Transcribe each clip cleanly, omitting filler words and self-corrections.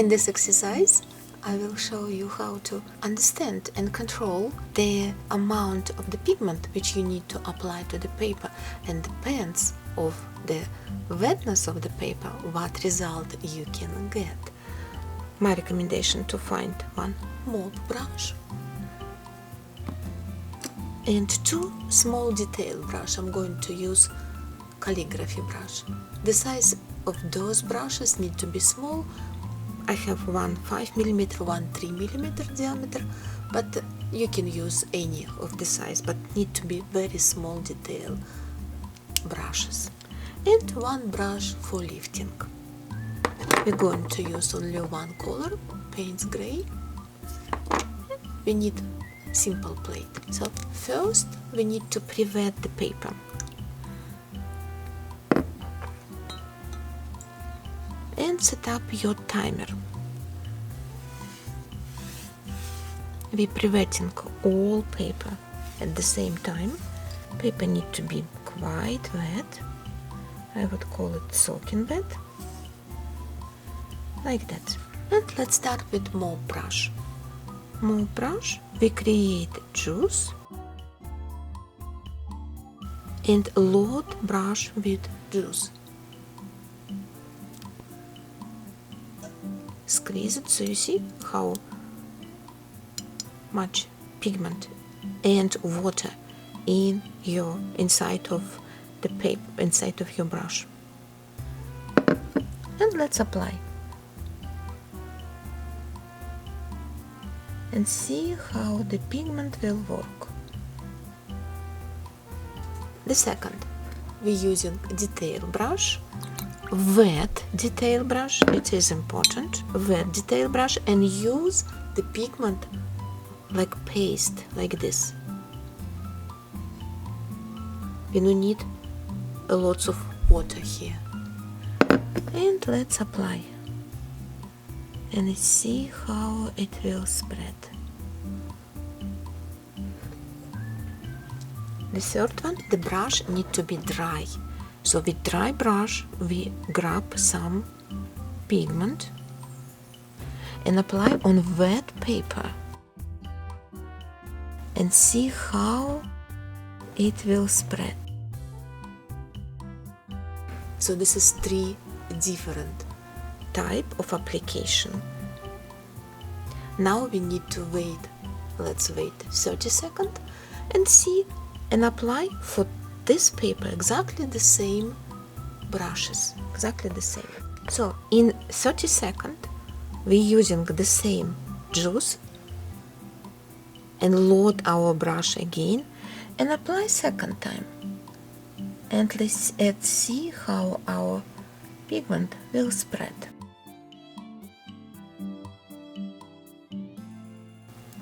In this exercise, I will show you how to understand and control the amount of the pigment which you need to apply to the paper, and depends of the wetness of the paper what result you can get. My recommendation to find one mop brush and two small detail brush. I'm going to use calligraphy brush. The size of those brushes need to be small. I have one 5mm, one 3mm diameter, but you can use any of the size, but need to be very small detail brushes. And one brush for lifting. We're going to use only one color, Paynes Grey. We need simple plate. So first we need to pre-wet the paper. And set up your timer. We pre-wetting all paper at the same time. Paper need to be quite wet. I would call it soaking wet. Like that. And let's start with mop brush. Mop brush, we create juice and load brush with juice. Squeeze it so you see how much pigment and water in your inside of the paper, inside of your brush. And let's apply. And see how the pigment will work. The second, we're using detail brush, wet detail brush, it is important, wet detail brush, and use the pigment like paste, like this. We don't need a lot of water here. And let's apply. And see how it will spread. The third one, the brush need to be dry. So with dry brush we grab some pigment and apply on wet paper and see how it will spread. So this is three different type of application. Now we need to wait. Let's wait 30 seconds and see and apply for this paper exactly the same brushes, exactly the same. So in 30 seconds we're using the same juice and load our brush again and apply second time. And let's see how our pigment will spread.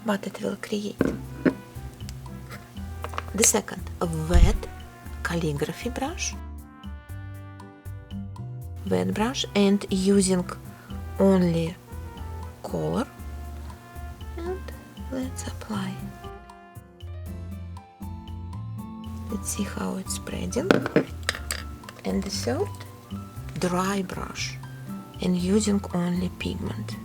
What it will create. The second, a wet calligraphy brush, wet brush, and using only color, and let's apply. Let's see how it's spreading. And the third, dry brush, and using only pigment.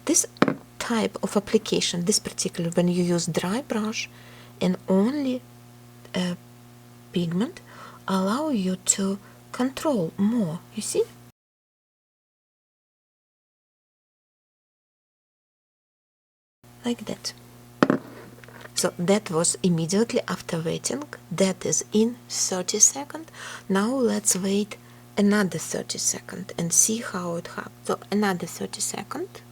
This type of application, this particular, when you use dry brush and only pigment, allow you to control more, you see? Like that. So that was immediately after waiting. That is in 30 seconds. Now let's wait another 30 seconds and see how it happens. So another 30 seconds.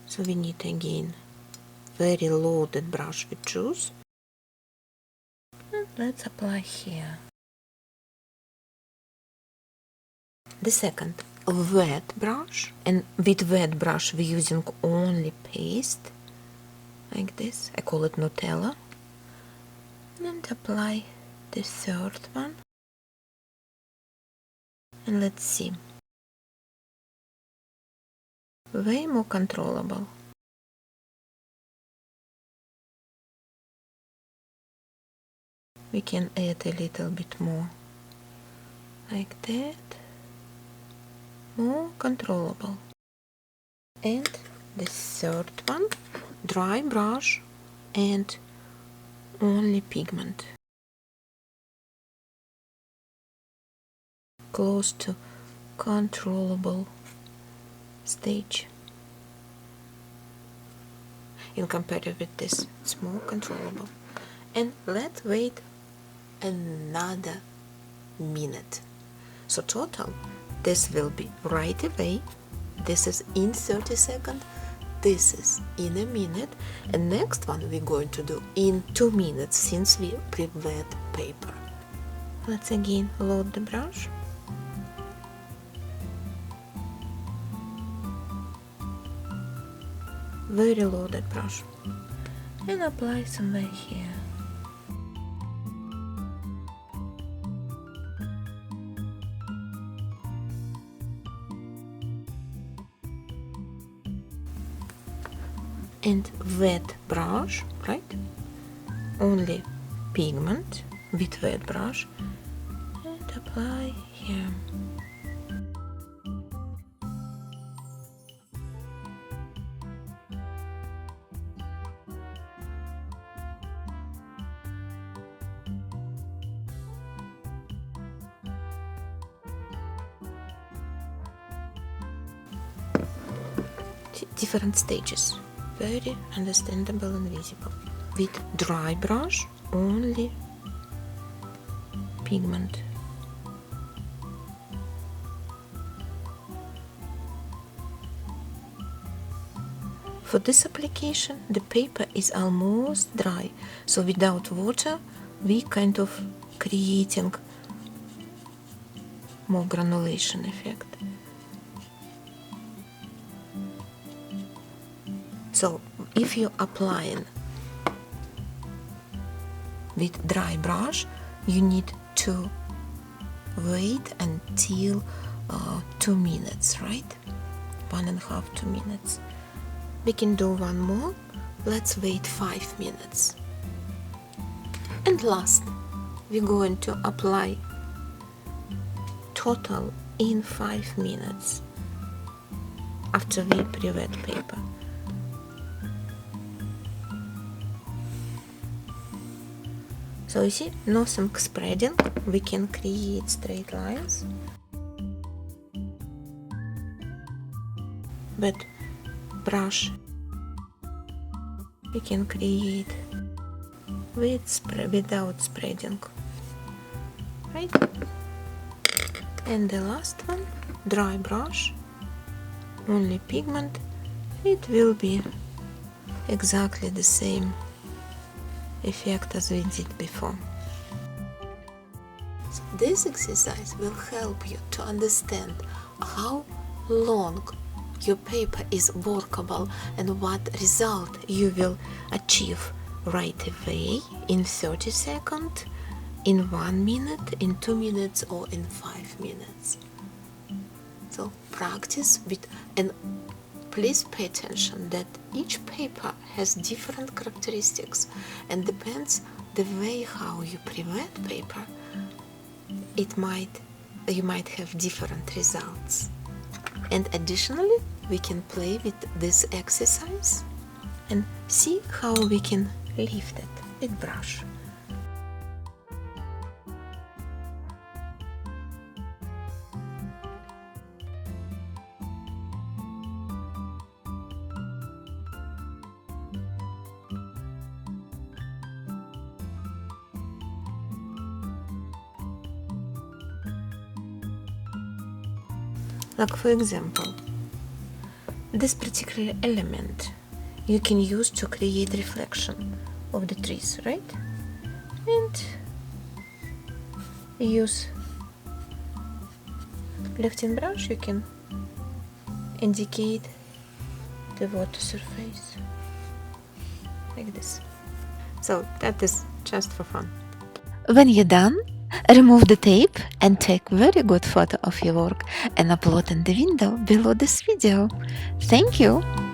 So we need again very loaded brush with juice. And let's apply here. The second, a wet brush, and with wet brush we're using only paste, like this. I call it Nutella. And apply the third one. And let's see. Way more controllable. we can add a little bit more, like that, more controllable. And the third one, dry brush and only pigment, close to controllable stage. In comparison with this, it's more controllable. And let's wait another minute. So total, this will be right away. This is in 30 seconds. This is in a minute. And next one we're going to do in 2 minutes since we pre-wet paper. Let's again load the brush. Very loaded brush. And apply somewhere here. And wet brush, right? Only pigment with wet brush, and apply here. Different stages. Very understandable and visible. With dry brush, only pigment. For this application, the paper is almost dry, so without water, we kind of creating more granulation effect. So if you're applying with dry brush, you need to wait until 2 minutes, right? 1.5 to 2 minutes. We can do one more. Let's wait 5 minutes. And last, we're going to apply total in 5 minutes after we pre-wet paper. So you see, nothing spreading, we can create straight lines, but brush we can create without spreading, right? And the last one, dry brush, only pigment, it will be exactly the same effect as we did before. So this exercise will help you to understand how long your paper is workable and what result you will achieve right away in 30 seconds, in 1 minute, in 2 minutes, or in 5 minutes. So practice with, and please pay attention that each paper has different characteristics and depends the way how you pre-wet paper, you might have different results. And additionally, we can play with this exercise and see how we can lift it with brush. Like for example, this particular element you can use to create reflection of the trees, right? And use lifting brush, you can indicate the water surface like this. So that is just for fun. When you're done, remove the tape and take very good photo of your work and upload in the window below this video. Thank you!